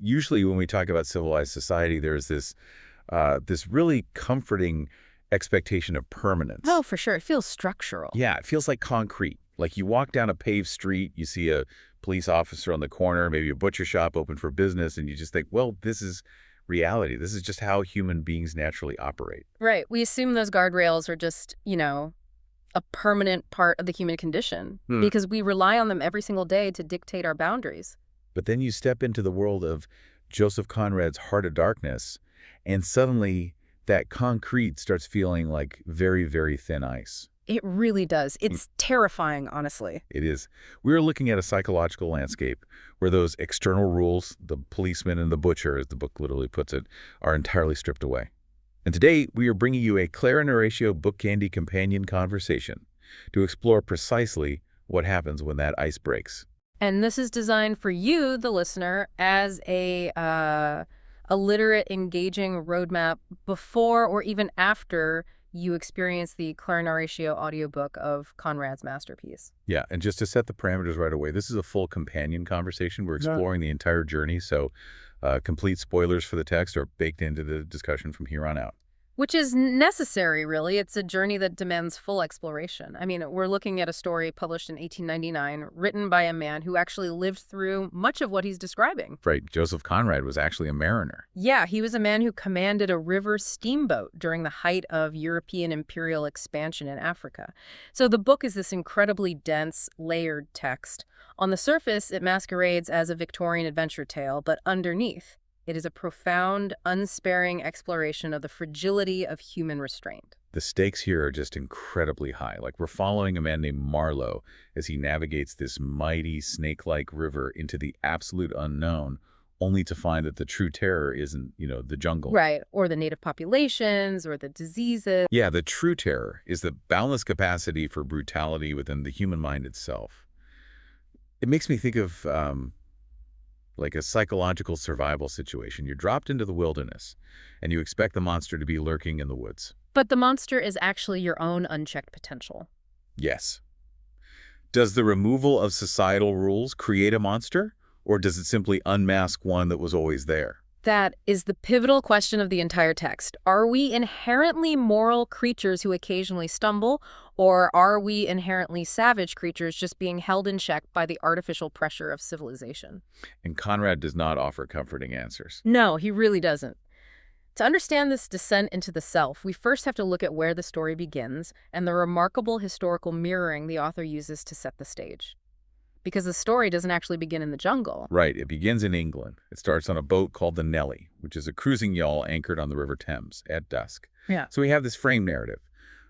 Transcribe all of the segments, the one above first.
Usually when we talk about civilized society, there's this really comforting expectation of permanence. Oh, for sure. It feels structural. Yeah, it feels like concrete. Like you walk down a paved street, you see a police officer on the corner, maybe a butcher shop open for business, and you just think, well, this is reality. This is just how human beings naturally operate. Right. We assume those guardrails are just, a permanent part of the human condition because we rely on them every single day to dictate our boundaries. But then you step into the world of Joseph Conrad's Heart of Darkness, and suddenly that concrete starts feeling like very, very thin ice. It really does. It's terrifying, honestly. It is. We're looking at a psychological landscape where those external rules, the policeman and the butcher, as the book literally puts it, are entirely stripped away. And today, we are bringing you a Claire and Horatio book candy companion conversation to explore precisely what happens when that ice breaks. And this is designed for you, the listener, as a literate, engaging roadmap before or even after you experience the Claire and Horatio audiobook of Conrad's masterpiece. Yeah, and just to set the parameters right away, this is a full companion conversation. We're exploring the entire journey, so complete spoilers for the text are baked into the discussion from here on out. Which is necessary, really. It's a journey that demands full exploration. I mean, we're looking at a story published in 1899, written by a man who actually lived through much of what he's describing. Right. Joseph Conrad was actually a mariner. Yeah, he was a man who commanded a river steamboat during the height of European imperial expansion in Africa. So the book is this incredibly dense, layered text. On the surface, it masquerades as a Victorian adventure tale, but underneath, it is a profound, unsparing exploration of the fragility of human restraint. The stakes here are just incredibly high. Like we're following a man named Marlowe as he navigates this mighty snake-like river into the absolute unknown, only to find that the true terror isn't, the jungle. Right, or the native populations, or the diseases. Yeah, the true terror is the boundless capacity for brutality within the human mind itself. It makes me think of like a psychological survival situation. You're dropped into the wilderness, and you expect the monster to be lurking in the woods. But the monster is actually your own unchecked potential. Yes. Does the removal of societal rules create a monster, or does it simply unmask one that was always there? That is the pivotal question of the entire text. Are we inherently moral creatures who occasionally stumble, or are we inherently savage creatures just being held in check by the artificial pressure of civilization? And Conrad does not offer comforting answers. No, he really doesn't. To understand this descent into the self, we first have to look at where the story begins and the remarkable historical mirroring the author uses to set the stage. Because the story doesn't actually begin in the jungle. Right. It begins in England. It starts on a boat called the Nelly, which is a cruising yawl anchored on the River Thames at dusk. Yeah. So we have this frame narrative.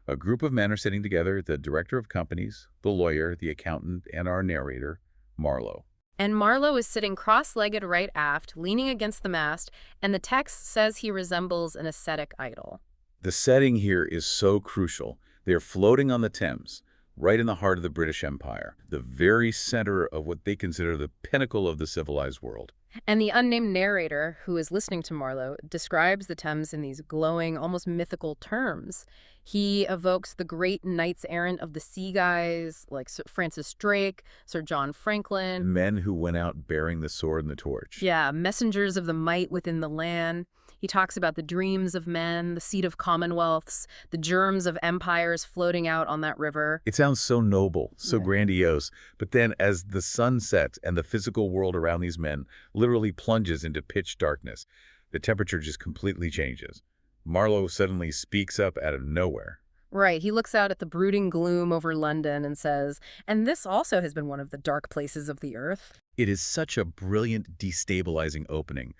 A group of men are sitting together, the director of companies, the lawyer, the accountant, and our narrator, Marlowe. And Marlowe is sitting cross-legged right aft, leaning against the mast, and the text says he resembles an ascetic idol. The setting here is so crucial. They're floating on the Thames, right in the heart of the British Empire, the very center of what they consider the pinnacle of the civilized world. And the unnamed narrator, who is listening to Marlowe, describes the Thames in these glowing, almost mythical terms. He evokes the great knights-errant of the sea guys, like Sir Francis Drake, Sir John Franklin. Men who went out bearing the sword and the torch. Yeah, messengers of the might within the land. He talks about the dreams of men, the seed of commonwealths, the germs of empires floating out on that river. It sounds so noble, so grandiose, but then as the sun sets and the physical world around these men literally plunges into pitch darkness, the temperature just completely changes. Marlowe suddenly speaks up out of nowhere. Right. He looks out at the brooding gloom over London and says, and this also has been one of the dark places of the earth. It is such a brilliant, destabilizing opening.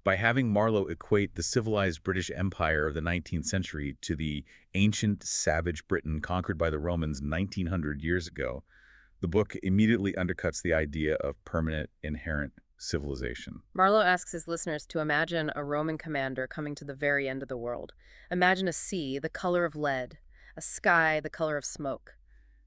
By having Marlowe equate the civilized British Empire of the 19th century to the ancient, savage Britain conquered by the Romans 1900 years ago, the book immediately undercuts the idea of permanent, inherent civilization. Marlowe asks his listeners to imagine a Roman commander coming to the very end of the world. Imagine a sea, the color of lead, a sky, the color of smoke,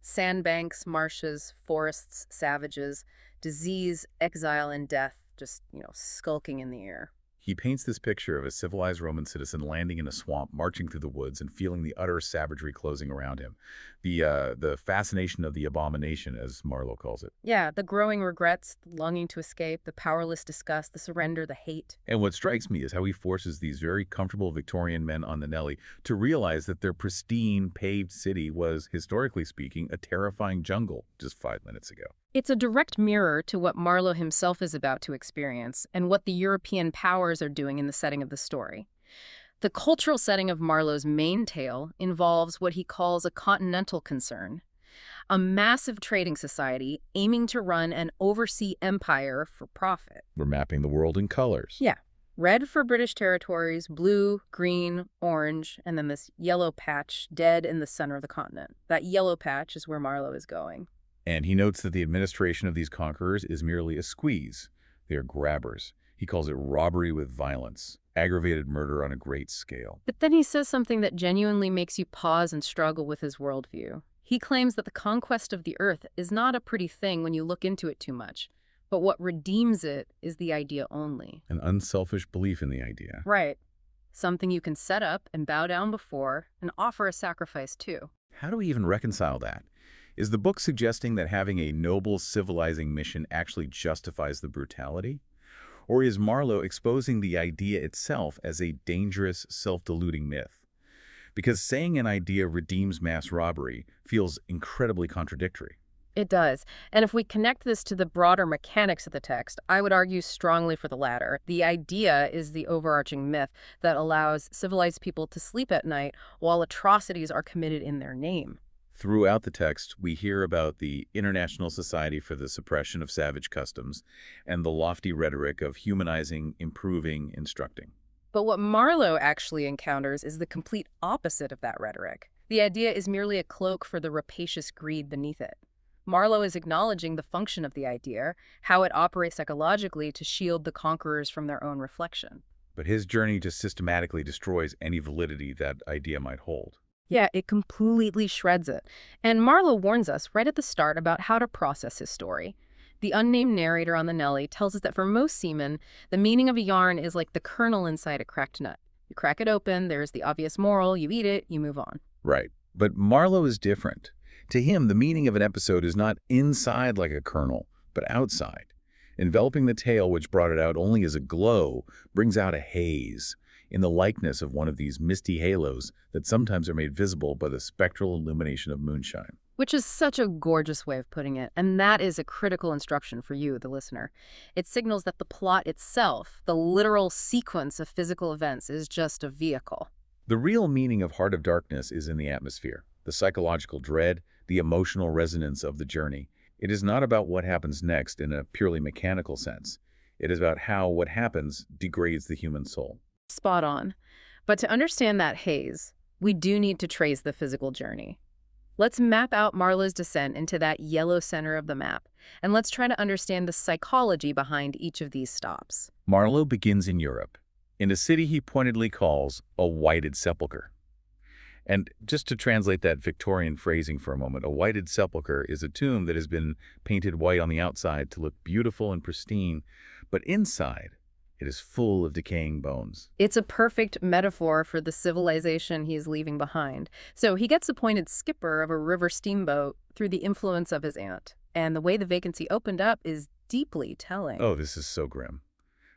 sandbanks, marshes, forests, savages, disease, exile, and death just, skulking in the air. He paints this picture of a civilized Roman citizen landing in a swamp, marching through the woods, and feeling the utter savagery closing around him. The fascination of the abomination, as Marlowe calls it. Yeah, the growing regrets, the longing to escape, the powerless disgust, the surrender, the hate. And what strikes me is how he forces these very comfortable Victorian men on the Nelly to realize that their pristine, paved city was, historically speaking, a terrifying jungle just 5 minutes ago. It's a direct mirror to what Marlowe himself is about to experience and what the European powers are doing in the setting of the story. The cultural setting of Marlowe's main tale involves what he calls a continental concern, a massive trading society aiming to run an overseas empire for profit. We're mapping the world in colors. Yeah. Red for British territories, blue, green, orange, and then this yellow patch dead in the center of the continent. That yellow patch is where Marlowe is going. And he notes that the administration of these conquerors is merely a squeeze. They are grabbers. He calls it robbery with violence, aggravated murder on a great scale. But then he says something that genuinely makes you pause and struggle with his worldview. He claims that the conquest of the earth is not a pretty thing when you look into it too much, but what redeems it is the idea only. An unselfish belief in the idea. Right. Something you can set up and bow down before and offer a sacrifice to. How do we even reconcile that? Is the book suggesting that having a noble, civilizing mission actually justifies the brutality? Or is Marlowe exposing the idea itself as a dangerous, self-deluding myth? Because saying an idea redeems mass robbery feels incredibly contradictory. It does. And if we connect this to the broader mechanics of the text, I would argue strongly for the latter. The idea is the overarching myth that allows civilized people to sleep at night while atrocities are committed in their name. Throughout the text, we hear about the International Society for the Suppression of Savage Customs and the lofty rhetoric of humanizing, improving, instructing. But what Marlowe actually encounters is the complete opposite of that rhetoric. The idea is merely a cloak for the rapacious greed beneath it. Marlowe is acknowledging the function of the idea, how it operates psychologically to shield the conquerors from their own reflection. But his journey just systematically destroys any validity that idea might hold. Yeah, it completely shreds it. And Marlowe warns us right at the start about how to process his story. The unnamed narrator on the Nelly tells us that for most seamen, the meaning of a yarn is like the kernel inside a cracked nut. You crack it open, there's the obvious moral, you eat it, you move on. Right. But Marlowe is different. To him, the meaning of an episode is not inside like a kernel, but outside. Enveloping the tale, which brought it out only as a glow, brings out a haze, in the likeness of one of these misty halos that sometimes are made visible by the spectral illumination of moonshine. Which is such a gorgeous way of putting it, and that is a critical instruction for you, the listener. It signals that the plot itself, the literal sequence of physical events, is just a vehicle. The real meaning of Heart of Darkness is in the atmosphere, the psychological dread, the emotional resonance of the journey. It is not about what happens next in a purely mechanical sense. It is about how what happens degrades the human soul. Spot on. But to understand that haze, we do need to trace the physical journey. Let's map out Marlowe's descent into that yellow center of the map, and let's try to understand the psychology behind each of these stops. Marlowe begins in Europe, in a city he pointedly calls a whited sepulchre. And just to translate that Victorian phrasing for a moment, a whited sepulchre is a tomb that has been painted white on the outside to look beautiful and pristine, but inside, it is full of decaying bones. It's a perfect metaphor for the civilization he's leaving behind. So he gets appointed skipper of a river steamboat through the influence of his aunt. And the way the vacancy opened up is deeply telling. Oh, this is so grim.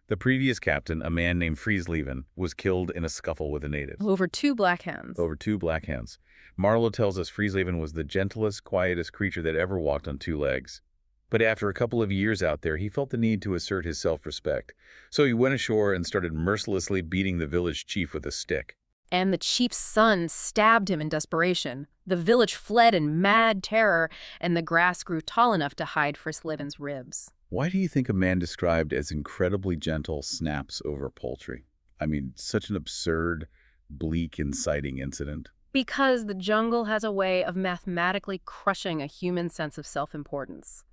The previous captain, a man named Friesleven, was killed in a scuffle with the natives. Over 2 black hens. Over 2 black hens. Marlowe tells us Friesleven was the gentlest, quietest creature that ever walked on 2 legs. But after a couple of years out there, he felt the need to assert his self-respect. So he went ashore and started mercilessly beating the village chief with a stick. And the chief's son stabbed him in desperation. The village fled in mad terror, and the grass grew tall enough to hide Friesleven's ribs. Why do you think a man described as incredibly gentle snaps over poultry? I mean, such an absurd, bleak, inciting incident. Because the jungle has a way of mathematically crushing a human sense of self-importance.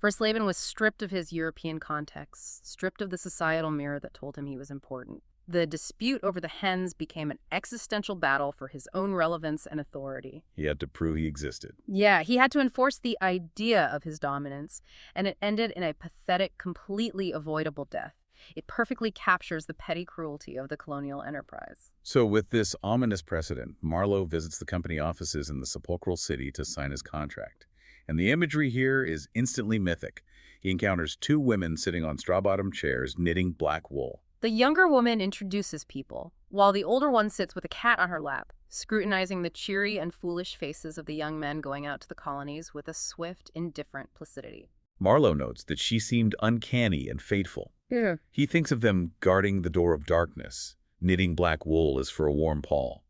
Friesleven was stripped of his European context, stripped of the societal mirror that told him he was important. The dispute over the hens became an existential battle for his own relevance and authority. He had to prove he existed. Yeah, he had to enforce the idea of his dominance, and it ended in a pathetic, completely avoidable death. It perfectly captures the petty cruelty of the colonial enterprise. So with this ominous precedent, Marlowe visits the company offices in the sepulchral city to sign his contract. And the imagery here is instantly mythic. He encounters two women sitting on straw-bottomed chairs knitting black wool. The younger woman introduces people, while the older one sits with a cat on her lap, scrutinizing the cheery and foolish faces of the young men going out to the colonies with a swift, indifferent placidity. Marlowe notes that she seemed uncanny and fateful. Yeah. He thinks of them guarding the door of darkness, knitting black wool as for a warm pall.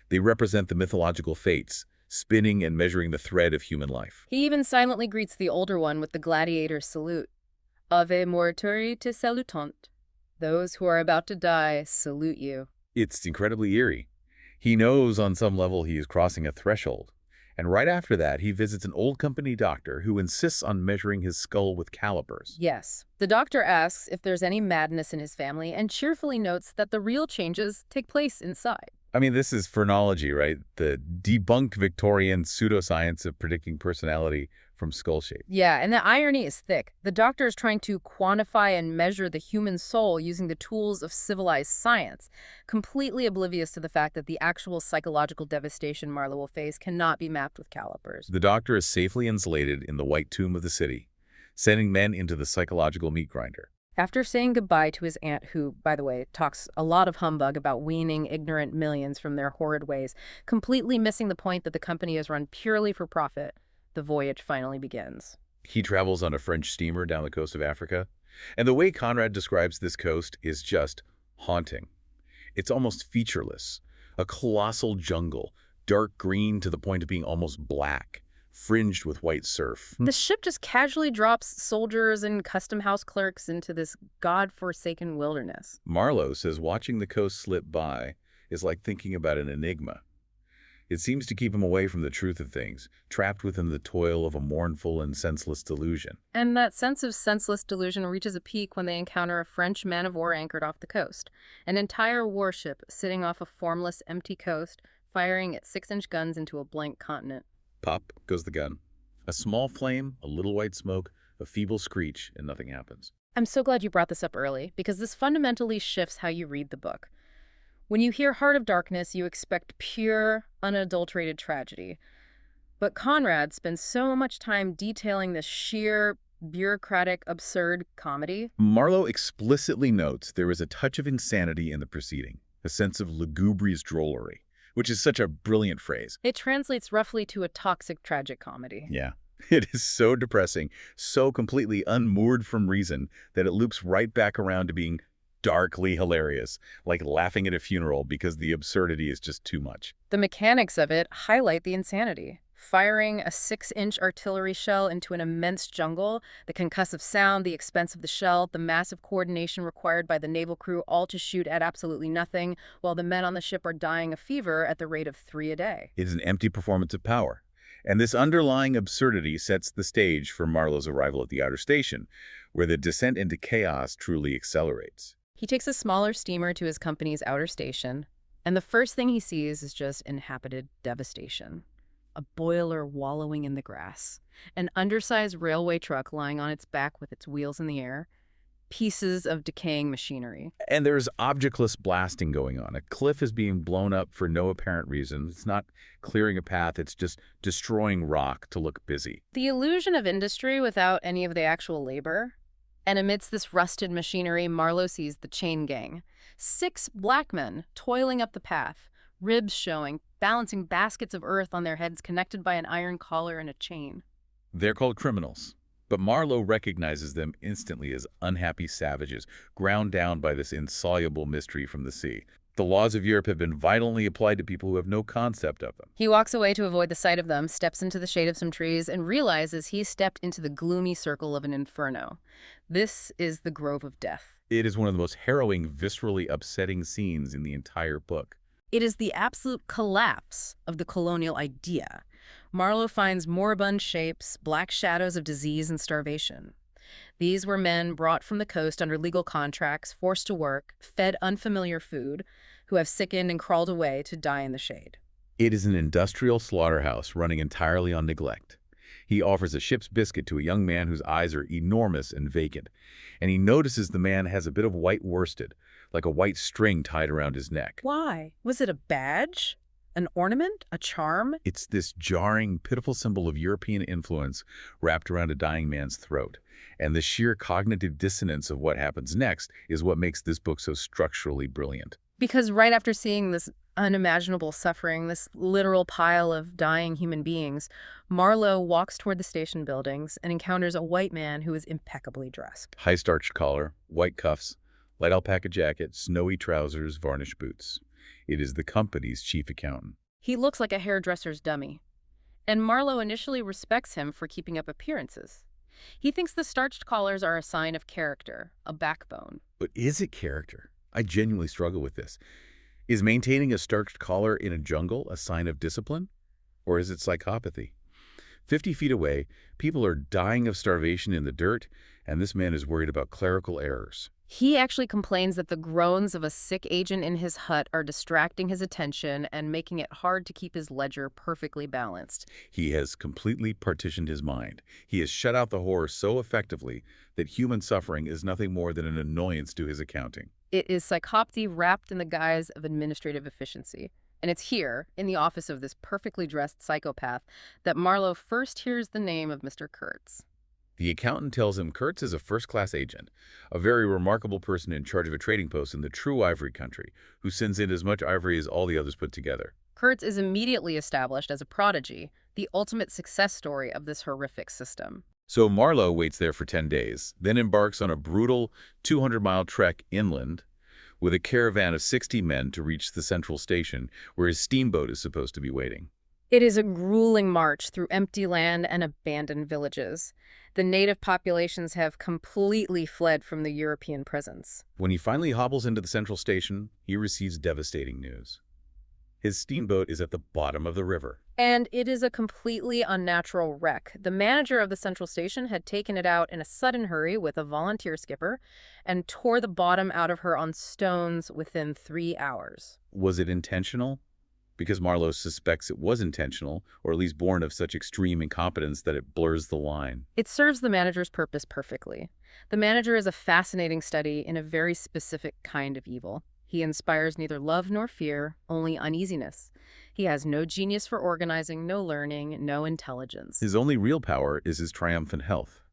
They represent the mythological fates, spinning and measuring the thread of human life. He even silently greets the older one with the gladiator's salute. Ave morituri te salutant. Those who are about to die salute you. It's incredibly eerie. He knows on some level he is crossing a threshold. And right after that, he visits an old company doctor who insists on measuring his skull with calipers. Yes. The doctor asks if there's any madness in his family and cheerfully notes that the real changes take place inside. I mean, this is phrenology, right? The debunked Victorian pseudoscience of predicting personality from skull shape. Yeah, and the irony is thick. The doctor is trying to quantify and measure the human soul using the tools of civilized science, completely oblivious to the fact that the actual psychological devastation Marlowe will face cannot be mapped with calipers. The doctor is safely insulated in the white tomb of the city, sending men into the psychological meat grinder. After saying goodbye to his aunt, who, by the way, talks a lot of humbug about weaning ignorant millions from their horrid ways, completely missing the point that the company is run purely for profit, the voyage finally begins. He travels on a French steamer down the coast of Africa, and the way Conrad describes this coast is just haunting. It's almost featureless, a colossal jungle, dark green to the point of being almost black, fringed with white surf. The ship just casually drops soldiers and custom house clerks into this god-forsaken wilderness. Marlowe says watching the coast slip by is like thinking about an enigma. It seems to keep him away from the truth of things, trapped within the toil of a mournful and senseless delusion. And that sense of senseless delusion reaches a peak when they encounter a French man-of-war anchored off the coast. An entire warship sitting off a formless, empty coast, firing its 6-inch guns into a blank continent. Pop goes the gun. A small flame, a little white smoke, a feeble screech, and nothing happens. I'm so glad you brought this up early, because this fundamentally shifts how you read the book. When you hear Heart of Darkness, you expect pure, unadulterated tragedy. But Conrad spends so much time detailing this sheer, bureaucratic, absurd comedy. Marlowe explicitly notes there is a touch of insanity in the proceeding, a sense of lugubrious drollery, which is such a brilliant phrase. It translates roughly to a toxic tragic comedy. Yeah. It is so depressing, so completely unmoored from reason that it loops right back around to being darkly hilarious, like laughing at a funeral because the absurdity is just too much. The mechanics of it highlight the insanity. Firing a 6-inch artillery shell into an immense jungle, the concussive sound, the expense of the shell, the massive coordination required by the naval crew, all to shoot at absolutely nothing, while the men on the ship are dying of fever at the rate of 3 a day. It is an empty performance of power. And this underlying absurdity sets the stage for Marlowe's arrival at the outer station, where the descent into chaos truly accelerates. He takes a smaller steamer to his company's outer station, and the first thing he sees is just inhabited devastation. A boiler wallowing in the grass, an undersized railway truck lying on its back with its wheels in the air, pieces of decaying machinery. And there's objectless blasting going on. A cliff is being blown up for no apparent reason. It's not clearing a path, it's just destroying rock to look busy. The illusion of industry without any of the actual labor. And amidst this rusted machinery, Marlowe sees the chain gang. 6 black men toiling up the path, ribs showing, balancing baskets of earth on their heads connected by an iron collar and a chain. They're called criminals, but Marlowe recognizes them instantly as unhappy savages, ground down by this insoluble mystery from the sea. The laws of Europe have been violently applied to people who have no concept of them. He walks away to avoid the sight of them, steps into the shade of some trees, and realizes he's stepped into the gloomy circle of an inferno. This is the Grove of Death. It is one of the most harrowing, viscerally upsetting scenes in the entire book. It is the absolute collapse of the colonial idea. Marlowe finds moribund shapes, black shadows of disease and starvation. These were men brought from the coast under legal contracts, forced to work, fed unfamiliar food, who have sickened and crawled away to die in the shade. It is an industrial slaughterhouse running entirely on neglect. He offers a ship's biscuit to a young man whose eyes are enormous and vacant, and he notices the man has a bit of white worsted, like a white string tied around his neck. Why? Was it a badge? An ornament? A charm? It's this jarring, pitiful symbol of European influence wrapped around a dying man's throat. And the sheer cognitive dissonance of what happens next is what makes this book so structurally brilliant. Because right after seeing this unimaginable suffering, this literal pile of dying human beings, Marlowe walks toward the station buildings and encounters a white man who is impeccably dressed. High starched collar, white cuffs, light alpaca jacket, snowy trousers, varnished boots. It is the company's chief accountant. He looks like a hairdresser's dummy, and Marlowe initially respects him for keeping up appearances. He thinks the starched collars are a sign of character, a backbone. But is it character? I genuinely struggle with this. Is maintaining a starched collar in a jungle a sign of discipline? Or is it psychopathy? 50 feet away, people are dying of starvation in the dirt, and this man is worried about clerical errors. He actually complains that the groans of a sick agent in his hut are distracting his attention and making it hard to keep his ledger perfectly balanced. He has completely partitioned his mind. He has shut out the horror so effectively that human suffering is nothing more than an annoyance to his accounting. It is psychopathy wrapped in the guise of administrative efficiency. And it's here, in the office of this perfectly dressed psychopath, that Marlowe first hears the name of Mr. Kurtz. The accountant tells him Kurtz is a first-class agent, a very remarkable person in charge of a trading post in the true ivory country, who sends in as much ivory as all the others put together. Kurtz is immediately established as a prodigy, the ultimate success story of this horrific system. So Marlowe waits there for 10 days, then embarks on a brutal 200-mile trek inland with a caravan of 60 men to reach the central station where his steamboat is supposed to be waiting. It is a grueling march through empty land and abandoned villages. The native populations have completely fled from the European presence. When he finally hobbles into the central station, he receives devastating news. His steamboat is at the bottom of the river. And it is a completely unnatural wreck. The manager of the central station had taken it out in a sudden hurry with a volunteer skipper and tore the bottom out of her on stones within 3 hours. Was it intentional? Because Marlowe suspects it was intentional, or at least born of such extreme incompetence that it blurs the line. It serves the manager's purpose perfectly. The manager is a fascinating study in a very specific kind of evil. He inspires neither love nor fear, only uneasiness. He has no genius for organizing, no learning, no intelligence. His only real power is his triumphant health.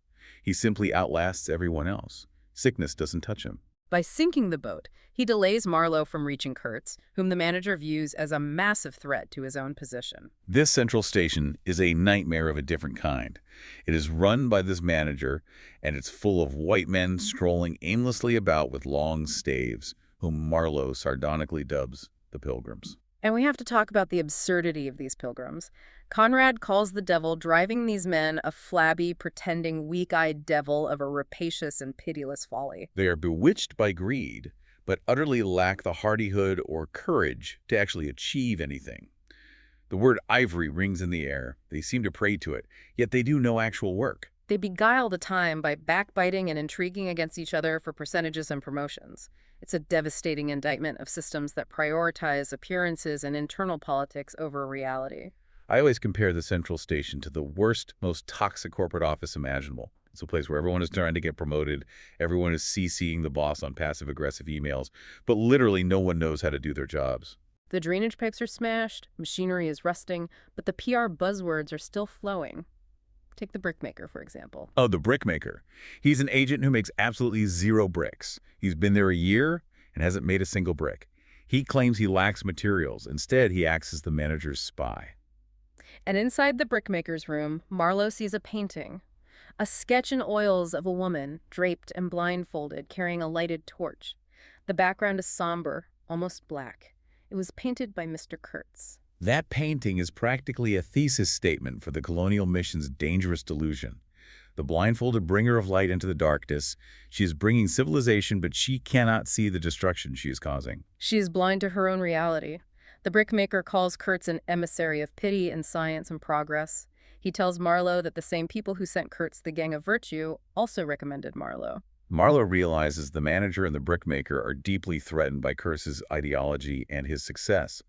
He simply outlasts everyone else. Sickness doesn't touch him. By sinking the boat, he delays Marlowe from reaching Kurtz, whom the manager views as a massive threat to his own position. This central station is a nightmare of a different kind. It is run by this manager, and it's full of white men strolling aimlessly about with long staves, whom Marlowe sardonically dubs the Pilgrims. And we have to talk about the absurdity of these pilgrims. Conrad calls the devil driving these men a flabby, pretending, weak-eyed devil of a rapacious and pitiless folly. They are bewitched by greed, but utterly lack the hardihood or courage to actually achieve anything. The word ivory rings in the air. They seem to pray to it, yet they do no actual work. They beguile the time by backbiting and intriguing against each other for percentages and promotions. It's a devastating indictment of systems that prioritize appearances and internal politics over reality. I always compare the central station to the worst, most toxic corporate office imaginable. It's a place where everyone is trying to get promoted, everyone is CCing the boss on passive-aggressive emails, but literally no one knows how to do their jobs. The drainage pipes are smashed, machinery is rusting, but the PR buzzwords are still flowing. Take the brickmaker, for example. Oh, the brickmaker. He's an agent who makes absolutely zero bricks. He's been there a year and hasn't made a single brick. He claims he lacks materials. Instead, he acts as the manager's spy. And inside the brickmaker's room, Marlowe sees a painting. A sketch in oils of a woman, draped and blindfolded, carrying a lighted torch. The background is somber, almost black. It was painted by Mr. Kurtz. That painting is practically a thesis statement for the colonial mission's dangerous delusion. The blindfolded bringer of light into the darkness, she is bringing civilization, but she cannot see the destruction she is causing. She is blind to her own reality. The brickmaker calls Kurtz an emissary of pity and science and progress. He tells Marlowe that the same people who sent Kurtz the Gang of Virtue also recommended Marlowe. Marlowe realizes the manager and the brickmaker are deeply threatened by Kurtz's ideology and his success.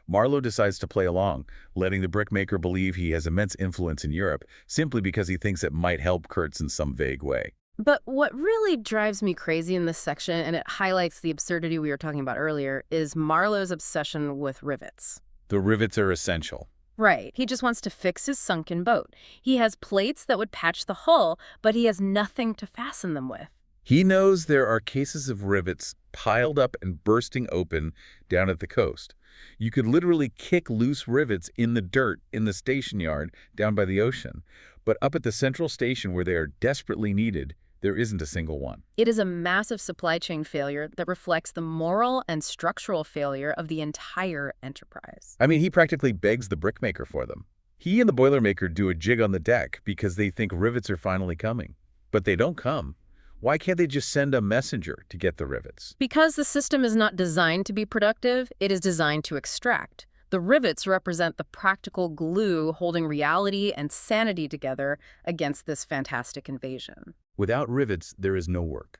Marlowe decides to play along, letting the brickmaker believe he has immense influence in Europe simply because he thinks it might help Kurtz in some vague way. But what really drives me crazy in this section, and it highlights the absurdity we were talking about earlier, is Marlowe's obsession with rivets. The rivets are essential. Right. He just wants to fix his sunken boat. He has plates that would patch the hull, but he has nothing to fasten them with. He knows there are cases of rivets piled up and bursting open down at the coast. You could literally kick loose rivets in the dirt in the station yard down by the ocean. But up at the central station where they are desperately needed, there isn't a single one. It is a massive supply chain failure that reflects the moral and structural failure of the entire enterprise. I mean, he practically begs the brickmaker for them. He and the boilermaker do a jig on the deck because they think rivets are finally coming. But they don't come. Why can't they just send a messenger to get the rivets? Because the system is not designed to be productive, it is designed to extract. The rivets represent the practical glue holding reality and sanity together against this fantastic invasion. Without rivets, there is no work.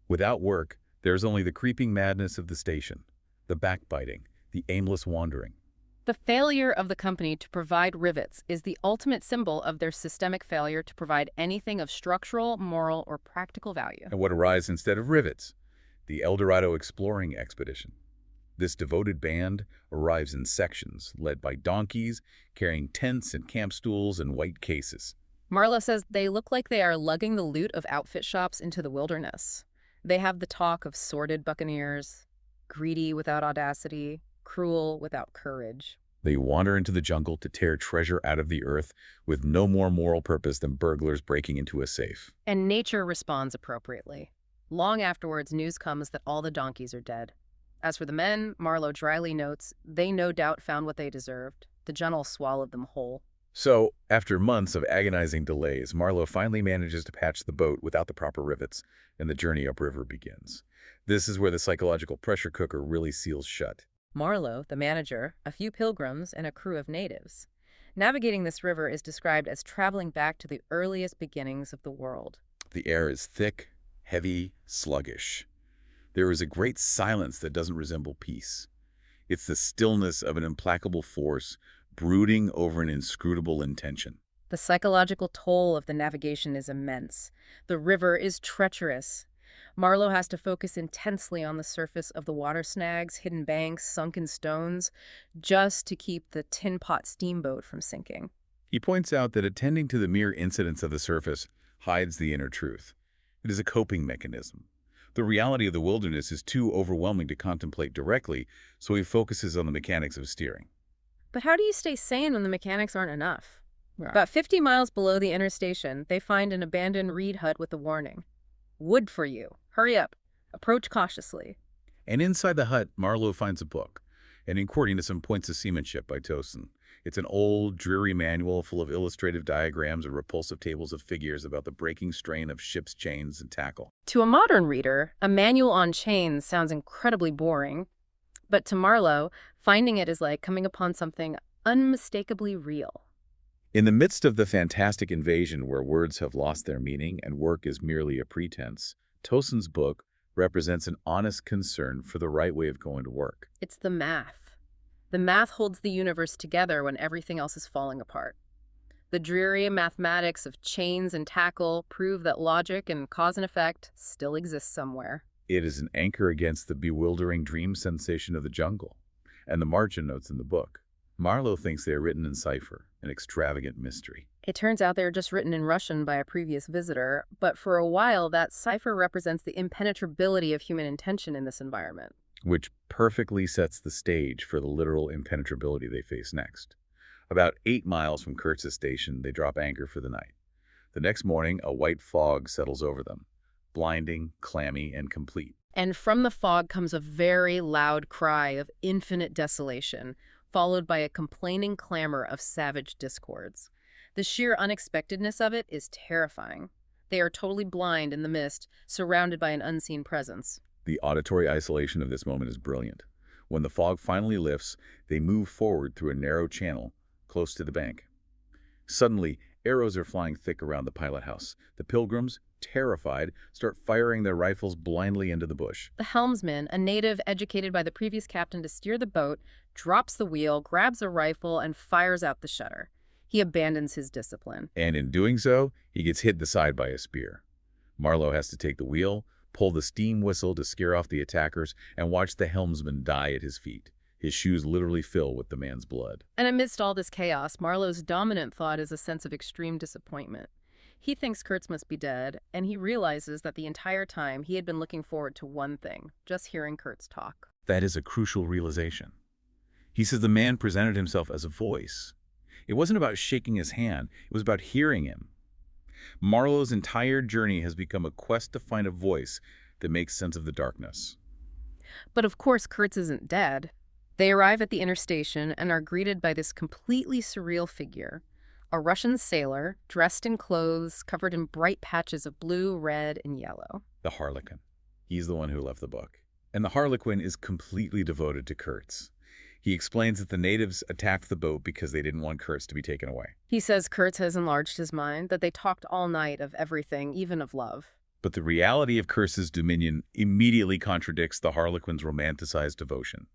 Without work, there is only the creeping madness of the station, the backbiting, the aimless wandering. The failure of the company to provide rivets is the ultimate symbol of their systemic failure to provide anything of structural, moral, or practical value. And what arrives instead of rivets? The El Dorado exploring expedition. This devoted band arrives in sections, led by donkeys, carrying tents and camp stools and white cases. Marlowe says they look like they are lugging the loot of outfit shops into the wilderness. They have the talk of sordid buccaneers, greedy without audacity, cruel without courage. They wander into the jungle to tear treasure out of the earth with no more moral purpose than burglars breaking into a safe. And nature responds appropriately. Long afterwards, news comes that all the donkeys are dead. As for the men, Marlowe dryly notes, they no doubt found what they deserved. The jungle swallowed them whole. So, after months of agonizing delays, Marlowe finally manages to patch the boat without the proper rivets, and the journey upriver begins. This is where the psychological pressure cooker really seals shut. Marlowe, the manager, a few pilgrims, and a crew of natives. Navigating this river is described as traveling back to the earliest beginnings of the world. The air is thick, heavy, sluggish. There is a great silence that doesn't resemble peace. It's the stillness of an implacable force brooding over an inscrutable intention. The psychological toll of the navigation is immense. The river is treacherous. Marlowe has to focus intensely on the surface of the water snags, hidden banks, sunken stones, just to keep the tin pot steamboat from sinking. He points out that attending to the mere incidents of the surface hides the inner truth. It is a coping mechanism. The reality of the wilderness is too overwhelming to contemplate directly, so he focuses on the mechanics of steering. But how do you stay sane when the mechanics aren't enough? About 50 miles below the inner station, they find an abandoned reed hut with a warning. Wood for you. Hurry up. Approach cautiously. And inside the hut, Marlowe finds a book, An Inquiry into Some Points of Seamanship by Towson. It's an old, dreary manual full of illustrative diagrams and repulsive tables of figures about the breaking strain of ship's chains and tackle. To a modern reader, a manual on chains sounds incredibly boring. But to Marlowe, finding it is like coming upon something unmistakably real. In the midst of the fantastic invasion where words have lost their meaning and work is merely a pretense, Towson's book represents an honest concern for the right way of going to work. It's the math. The math holds the universe together when everything else is falling apart. The dreary mathematics of chains and tackle prove that logic and cause and effect still exist somewhere. It is an anchor against the bewildering dream sensation of the jungle. And the margin notes in the book. Marlowe thinks they are written in cipher, an extravagant mystery. It turns out they were just written in Russian by a previous visitor, but for a while that cipher represents the impenetrability of human intention in this environment. Which perfectly sets the stage for the literal impenetrability they face next. About 8 miles from Kurtz's station, they drop anchor for the night. The next morning, a white fog settles over them, blinding, clammy, and complete. And from the fog comes a very loud cry of infinite desolation, followed by a complaining clamor of savage discords. The sheer unexpectedness of it is terrifying. They are totally blind in the mist, surrounded by an unseen presence. The auditory isolation of this moment is brilliant. When the fog finally lifts, they move forward through a narrow channel close to the bank. Suddenly, Arrows are flying thick around the pilot house. The pilgrims, terrified, start firing their rifles blindly into the bush. The helmsman, a native educated by the previous captain to steer the boat, drops the wheel, grabs a rifle, and fires out the shutter. He abandons his discipline. And in doing so, he gets hit in the side by a spear. Marlowe has to take the wheel, pull the steam whistle to scare off the attackers, and watch the helmsman die at his feet. His shoes literally fill with the man's blood. And amidst all this chaos, Marlowe's dominant thought is a sense of extreme disappointment. He thinks Kurtz must be dead, and he realizes that the entire time he had been looking forward to one thing, just hearing Kurtz talk. That is a crucial realization. He says the man presented himself as a voice. It wasn't about shaking his hand, it was about hearing him. Marlowe's entire journey has become a quest to find a voice that makes sense of the darkness. But of course, Kurtz isn't dead. They arrive at the interstation and are greeted by this completely surreal figure, a Russian sailor dressed in clothes covered in bright patches of blue, red, and yellow. The Harlequin. He's the one who left the book. And the Harlequin is completely devoted to Kurtz. He explains that the natives attacked the boat because they didn't want Kurtz to be taken away. He says Kurtz has enlarged his mind, that they talked all night of everything, even of love. But the reality of Kurtz's dominion immediately contradicts the Harlequin's romanticized devotion.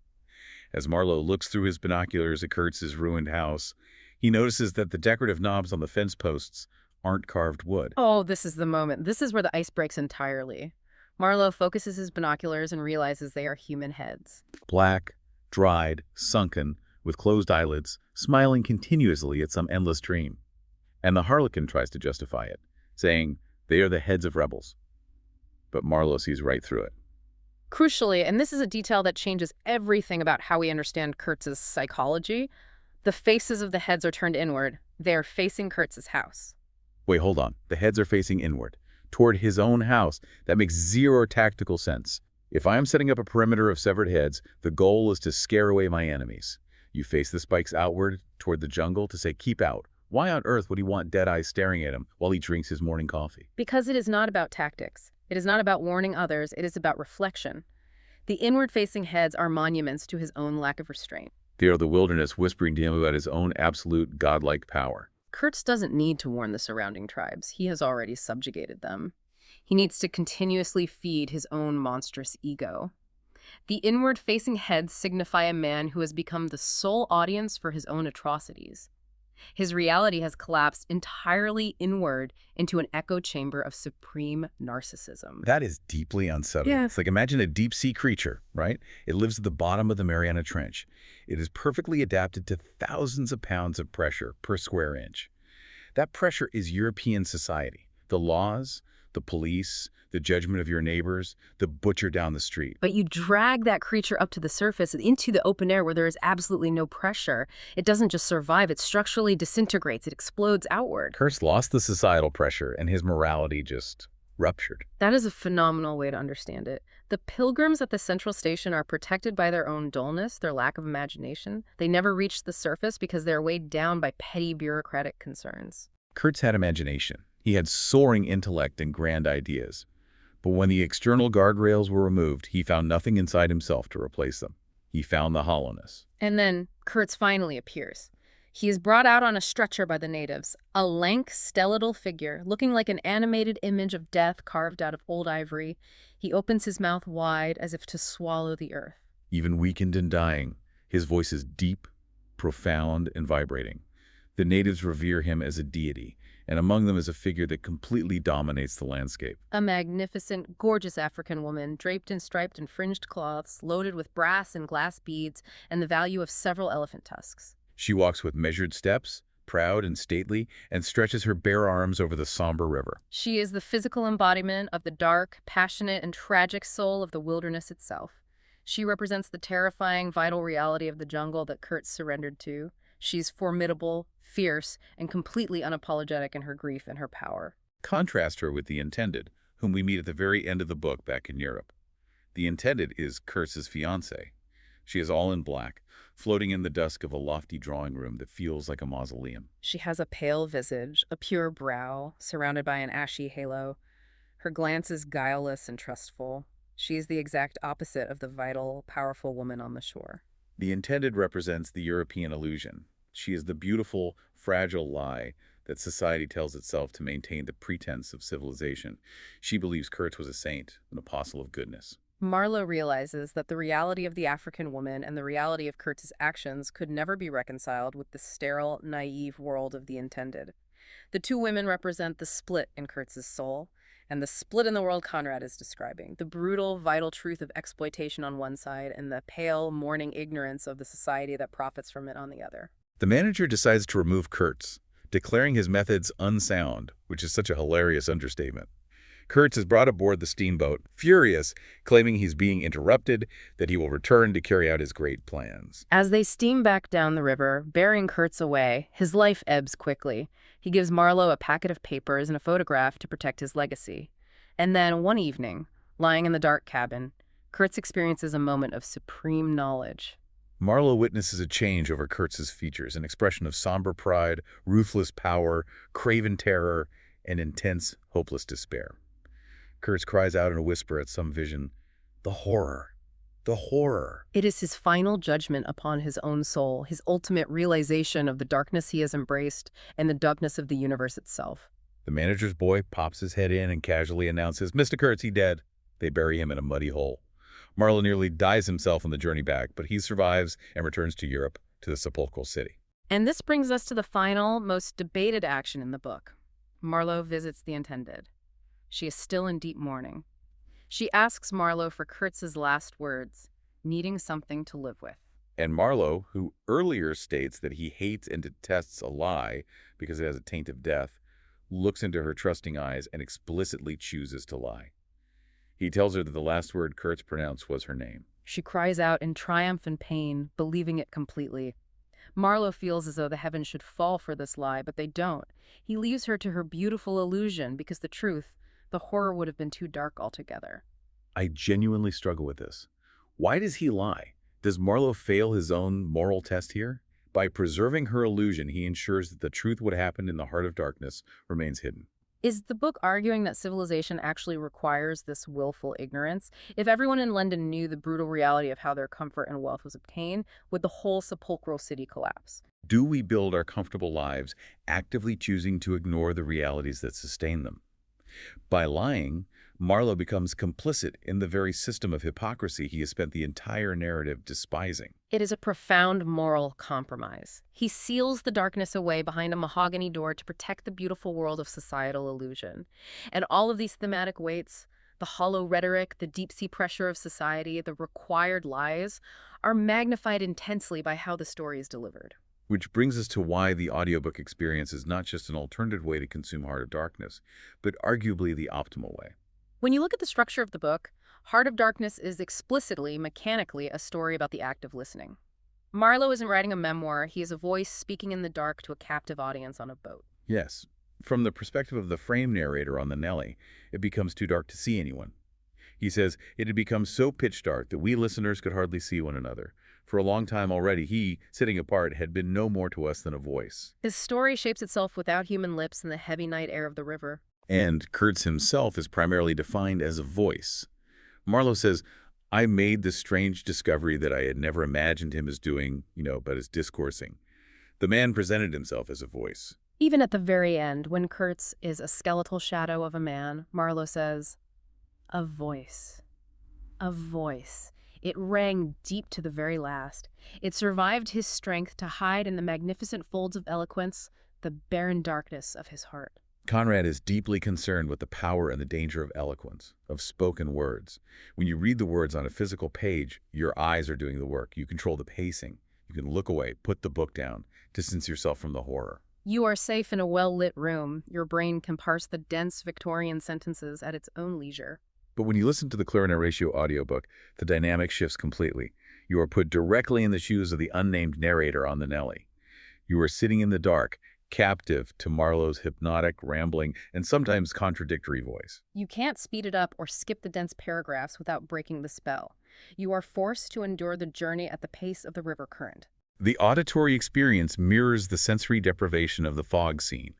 As Marlowe looks through his binoculars at Kurtz's ruined house, he notices that the decorative knobs on the fence posts aren't carved wood. Oh, this is the moment. This is where the ice breaks entirely. Marlowe focuses his binoculars and realizes they are human heads. Black, dried, sunken, with closed eyelids, smiling continuously at some endless dream. And the Harlequin tries to justify it, saying they are the heads of rebels. But Marlowe sees right through it. Crucially, and this is a detail that changes everything about how we understand Kurtz's psychology, the faces of the heads are turned inward. They are facing Kurtz's house. Wait, hold on. The heads are facing inward, toward his own house. That makes zero tactical sense. If I am setting up a perimeter of severed heads, the goal is to scare away my enemies. You face the spikes outward toward the jungle to say, keep out. Why on earth would he want dead eyes staring at him while he drinks his morning coffee? Because it is not about tactics. It is not about warning others. It is about reflection. The inward-facing heads are monuments to his own lack of restraint. They are the wilderness whispering to him about his own absolute godlike power. Kurtz doesn't need to warn the surrounding tribes. He has already subjugated them. He needs to continuously feed his own monstrous ego. The inward-facing heads signify a man who has become the sole audience for his own atrocities. His reality has collapsed entirely inward into an echo chamber of supreme narcissism. That is deeply unsettling. Yes. It's like imagine a deep-sea creature, right? It lives at the bottom of the Mariana Trench. It is perfectly adapted to thousands of pounds of pressure per square inch. That pressure is European society. The laws, the police, the judgment of your neighbors, the butcher down the street. But you drag that creature up to the surface, into the open air where there is absolutely no pressure. It doesn't just survive, it structurally disintegrates, it explodes outward. Kurtz lost the societal pressure and his morality just ruptured. That is a phenomenal way to understand it. The pilgrims at the central station are protected by their own dullness, their lack of imagination. They never reach the surface because they're weighed down by petty bureaucratic concerns. Kurtz had imagination. He had soaring intellect and grand ideas. But when the external guardrails were removed, he found nothing inside himself to replace them. He found the hollowness. And then Kurtz finally appears. He is brought out on a stretcher by the natives, a lank, skeletal figure, looking like an animated image of death carved out of old ivory. He opens his mouth wide as if to swallow the earth. Even weakened and dying, his voice is deep, profound, and vibrating. The natives revere him as a deity, and among them is a figure that completely dominates the landscape. A magnificent, gorgeous African woman, draped in striped and fringed cloths, loaded with brass and glass beads, and the value of several elephant tusks. She walks with measured steps, proud and stately, and stretches her bare arms over the somber river. She is the physical embodiment of the dark, passionate, and tragic soul of the wilderness itself. She represents the terrifying, vital reality of the jungle that Kurtz surrendered to. She's formidable, fierce, and completely unapologetic in her grief and her power. Contrast her with the Intended, whom we meet at the very end of the book back in Europe. The Intended is Kurtz's fiancée. She is all in black, floating in the dusk of a lofty drawing room that feels like a mausoleum. She has a pale visage, a pure brow, surrounded by an ashy halo. Her glance is guileless and trustful. She is the exact opposite of the vital, powerful woman on the shore. The Intended represents the European illusion. She is the beautiful, fragile lie, that society tells itself to maintain the pretense of civilization. She believes Kurtz was a saint, an apostle of goodness. Marlowe realizes that the reality of the African woman and the reality of Kurtz's actions could never be reconciled with the sterile, naive world of the intended. The two women represent the split in Kurtz's soul, and the split in the world Conrad is describing, the brutal, vital truth of exploitation on one side and the pale, mourning ignorance of the society that profits from it on the other. The manager decides to remove Kurtz, declaring his methods unsound, which is such a hilarious understatement. Kurtz is brought aboard the steamboat, furious, claiming he's being interrupted, that he will return to carry out his great plans. As they steam back down the river, bearing Kurtz away, his life ebbs quickly. He gives Marlowe a packet of papers and a photograph to protect his legacy. And then, one evening, lying in the dark cabin, Kurtz experiences a moment of supreme knowledge. Marlowe witnesses a change over Kurtz's features, an expression of somber pride, ruthless power, craven terror, and intense, hopeless despair. Kurtz cries out in a whisper at some vision, "The horror! The horror!" It is his final judgment upon his own soul, his ultimate realization of the darkness he has embraced and the darkness of the universe itself. The manager's boy pops his head in and casually announces, "Mr. Kurtz, he dead." They bury him in a muddy hole. Marlowe nearly dies himself on the journey back, but he survives and returns to Europe, to the sepulchral city. And this brings us to the final, most debated action in the book. Marlowe visits the intended. She is still in deep mourning. She asks Marlowe for Kurtz's last words, needing something to live with. And Marlowe, who earlier states that he hates and detests a lie because it has a taint of death, looks into her trusting eyes and explicitly chooses to lie. He tells her that the last word Kurtz pronounced was her name. She cries out in triumph and pain, believing it completely. Marlowe feels as though the heavens should fall for this lie, but they don't. He leaves her to her beautiful illusion because the truth, the horror, would have been too dark altogether. I genuinely struggle with this. Why does he lie? Does Marlowe fail his own moral test here? By preserving her illusion, he ensures that the truth what happened in the heart of darkness remains hidden. Is the book arguing that civilization actually requires this willful ignorance? If everyone in London knew the brutal reality of how their comfort and wealth was obtained, would the whole sepulchral city collapse? Do we build our comfortable lives actively choosing to ignore the realities that sustain them? By lying, Marlowe becomes complicit in the very system of hypocrisy he has spent the entire narrative despising. It is a profound moral compromise. He seals the darkness away behind a mahogany door to protect the beautiful world of societal illusion. And all of these thematic weights, the hollow rhetoric, the deep-sea pressure of society, the required lies, are magnified intensely by how the story is delivered. Which brings us to why the audiobook experience is not just an alternative way to consume Heart of Darkness, but arguably the optimal way. When you look at the structure of the book, Heart of Darkness is explicitly, mechanically, a story about the act of listening. Marlowe isn't writing a memoir, he is a voice speaking in the dark to a captive audience on a boat. Yes, from the perspective of the frame narrator on the Nelly, it becomes too dark to see anyone. He says, "It had become so pitch dark that we listeners could hardly see one another. For a long time already, he, sitting apart, had been no more to us than a voice." His story shapes itself without human lips in the heavy night air of the river. And Kurtz himself is primarily defined as a voice. Marlowe says, "I made this strange discovery that I had never imagined him as doing, but as discoursing." The man presented himself as a voice. Even at the very end, when Kurtz is a skeletal shadow of a man, Marlowe says, "A voice. A voice." It rang deep to the very last. It survived his strength to hide in the magnificent folds of eloquence the barren darkness of his heart. Conrad is deeply concerned with the power and the danger of eloquence, of spoken words. When you read the words on a physical page, your eyes are doing the work. You control the pacing. You can look away, put the book down, distance yourself from the horror. You are safe in a well-lit room. Your brain can parse the dense Victorian sentences at its own leisure. But when you listen to the Clear Narratio audiobook, the dynamic shifts completely. You are put directly in the shoes of the unnamed narrator on the Nelly. You are sitting in the dark, captive to Marlowe's hypnotic, rambling, and sometimes contradictory voice. You can't speed it up or skip the dense paragraphs without breaking the spell. You are forced to endure the journey at the pace of the river current. The auditory experience mirrors the sensory deprivation of the fog scene.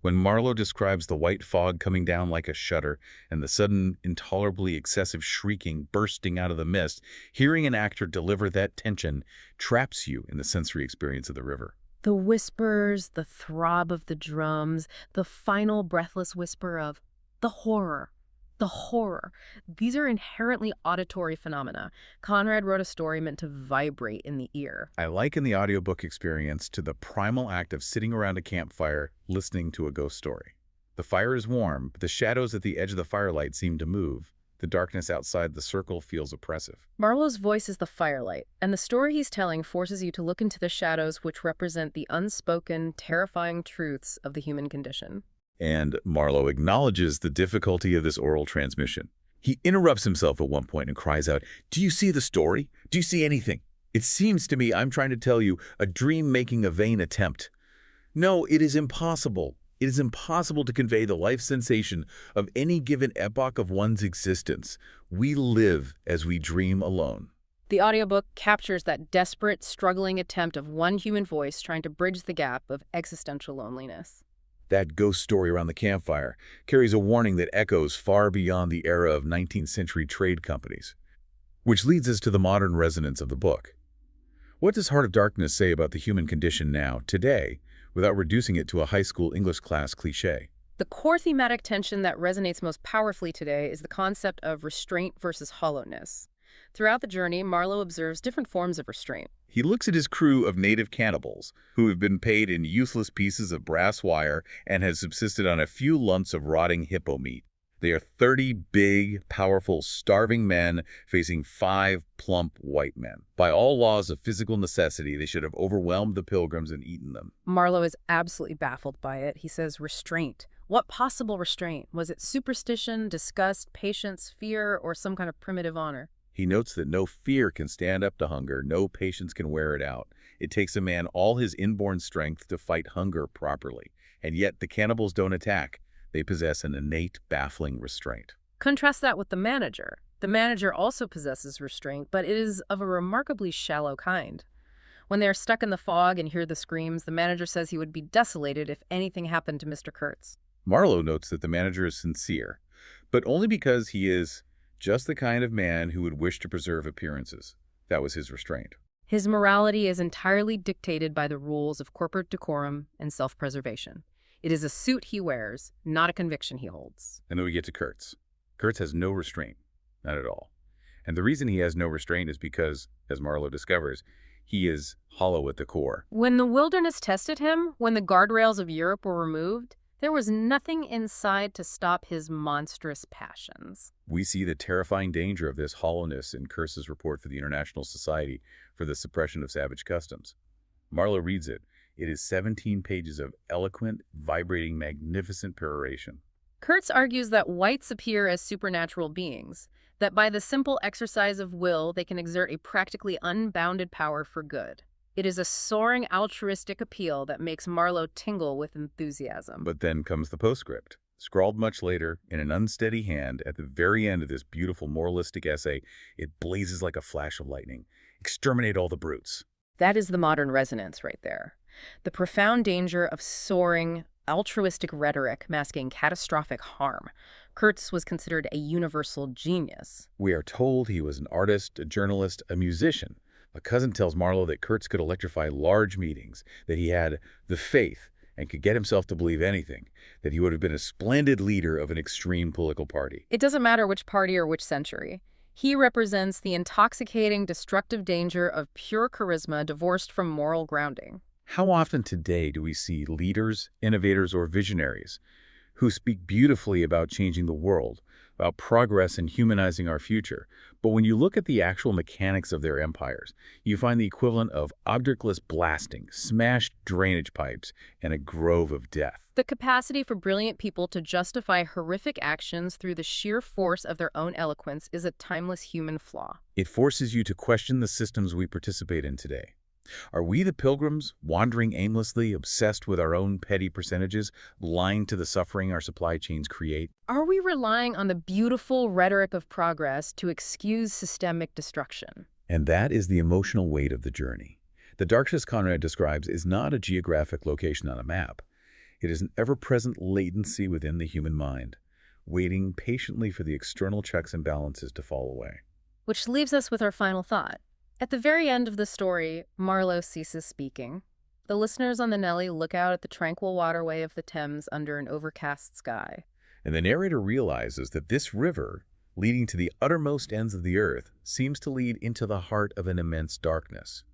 When Marlowe describes the white fog coming down like a shutter and the sudden, intolerably excessive shrieking bursting out of the mist, hearing an actor deliver that tension traps you in the sensory experience of the river. The whispers, the throb of the drums, the final breathless whisper of the horror. The horror. These are inherently auditory phenomena. Conrad wrote a story meant to vibrate in the ear. I liken the audiobook experience to the primal act of sitting around a campfire listening to a ghost story. The fire is warm, but the shadows at the edge of the firelight seem to move. The darkness outside the circle feels oppressive. Marlowe's voice is the firelight, and the story he's telling forces you to look into the shadows which represent the unspoken, terrifying truths of the human condition. And Marlowe acknowledges the difficulty of this oral transmission. He interrupts himself at one point and cries out, "Do you see the story? Do you see anything? It seems to me I'm trying to tell you a dream making a vain attempt. No, it is impossible. It is impossible to convey the life sensation of any given epoch of one's existence. We live as we dream alone." The audiobook captures that desperate, struggling attempt of one human voice trying to bridge the gap of existential loneliness. That ghost story around the campfire carries a warning that echoes far beyond the era of 19th century trade companies, which leads us to the modern resonance of the book. What does Heart of Darkness say about the human condition now, today, without reducing it to a high school English class cliché? The core thematic tension that resonates most powerfully today is the concept of restraint versus hollowness. Throughout the journey, Marlowe observes different forms of restraint. He looks at his crew of native cannibals, who have been paid in useless pieces of brass wire and has subsisted on a few lumps of rotting hippo meat. They are 30 big, powerful, starving men facing 5 plump white men. By all laws of physical necessity, they should have overwhelmed the pilgrims and eaten them. Marlowe is absolutely baffled by it. He says, restraint. What possible restraint? Was it superstition, disgust, patience, fear, or some kind of primitive honor? He notes that no fear can stand up to hunger, no patience can wear it out. It takes a man all his inborn strength to fight hunger properly. And yet the cannibals don't attack. They possess an innate, baffling restraint. Contrast that with the manager. The manager also possesses restraint, but it is of a remarkably shallow kind. When they are stuck in the fog and hear the screams, the manager says he would be desolated if anything happened to Mr. Kurtz. Marlowe notes that the manager is sincere, but only because he is just the kind of man who would wish to preserve appearances. That was his restraint. His morality is entirely dictated by the rules of corporate decorum and self-preservation. It is a suit he wears, not a conviction he holds. And then we get to Kurtz. Kurtz has no restraint, not at all. And the reason he has no restraint is because, as Marlowe discovers, he is hollow at the core. When the wilderness tested him, when the guardrails of Europe were removed, there was nothing inside to stop his monstrous passions. We see the terrifying danger of this hollowness in Kurtz's report for the International Society for the Suppression of Savage Customs. Marlowe reads it. It is 17 pages of eloquent, vibrating, magnificent peroration. Kurtz argues that whites appear as supernatural beings, that by the simple exercise of will they can exert a practically unbounded power for good. It is a soaring altruistic appeal that makes Marlowe tingle with enthusiasm. But then comes the postscript. Scrawled much later, in an unsteady hand, at the very end of this beautiful moralistic essay, it blazes like a flash of lightning. Exterminate all the brutes. That is the modern resonance right there. The profound danger of soaring, altruistic rhetoric masking catastrophic harm. Kurtz was considered a universal genius. We are told he was an artist, a journalist, a musician. A cousin tells Marlowe that Kurtz could electrify large meetings, that he had the faith and could get himself to believe anything, that he would have been a splendid leader of an extreme political party. It doesn't matter which party or which century. He represents the intoxicating, destructive danger of pure charisma divorced from moral grounding. How often today do we see leaders, innovators, or visionaries who speak beautifully about changing the world, about progress and humanizing our future, but when you look at the actual mechanics of their empires, you find the equivalent of objectless blasting, smashed drainage pipes, and a grove of death. The capacity for brilliant people to justify horrific actions through the sheer force of their own eloquence is a timeless human flaw. It forces you to question the systems we participate in today. Are we the pilgrims, wandering aimlessly, obsessed with our own petty percentages, blind to the suffering our supply chains create? Are we relying on the beautiful rhetoric of progress to excuse systemic destruction? And that is the emotional weight of the journey. The darkness Conrad describes is not a geographic location on a map. It is an ever-present latency within the human mind, waiting patiently for the external checks and balances to fall away. Which leaves us with our final thought. At the very end of the story, Marlowe ceases speaking. The listeners on the Nelly look out at the tranquil waterway of the Thames under an overcast sky. And the narrator realizes that this river, leading to the uttermost ends of the earth, seems to lead into the heart of an immense darkness.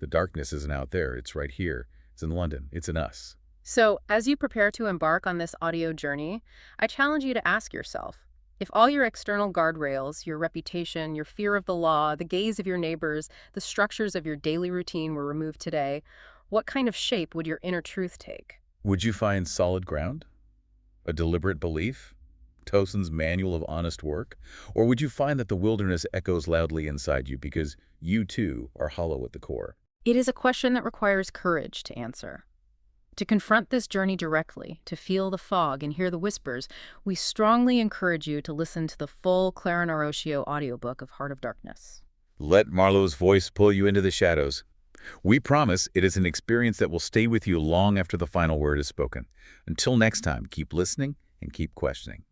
The darkness isn't out there, it's right here. It's in London, it's in us. So, as you prepare to embark on this audio journey, I challenge you to ask yourself, if all your external guardrails, your reputation, your fear of the law, the gaze of your neighbors, the structures of your daily routine were removed today, what kind of shape would your inner truth take? Would you find solid ground? A deliberate belief? Towson's manual of honest work? Or would you find that the wilderness echoes loudly inside you because you too are hollow at the core? It is a question that requires courage to answer. To confront this journey directly, to feel the fog and hear the whispers, we strongly encourage you to listen to the full Clara Narocio audiobook of Heart of Darkness. Let Marlowe's voice pull you into the shadows. We promise it is an experience that will stay with you long after the final word is spoken. Until next time, keep listening and keep questioning.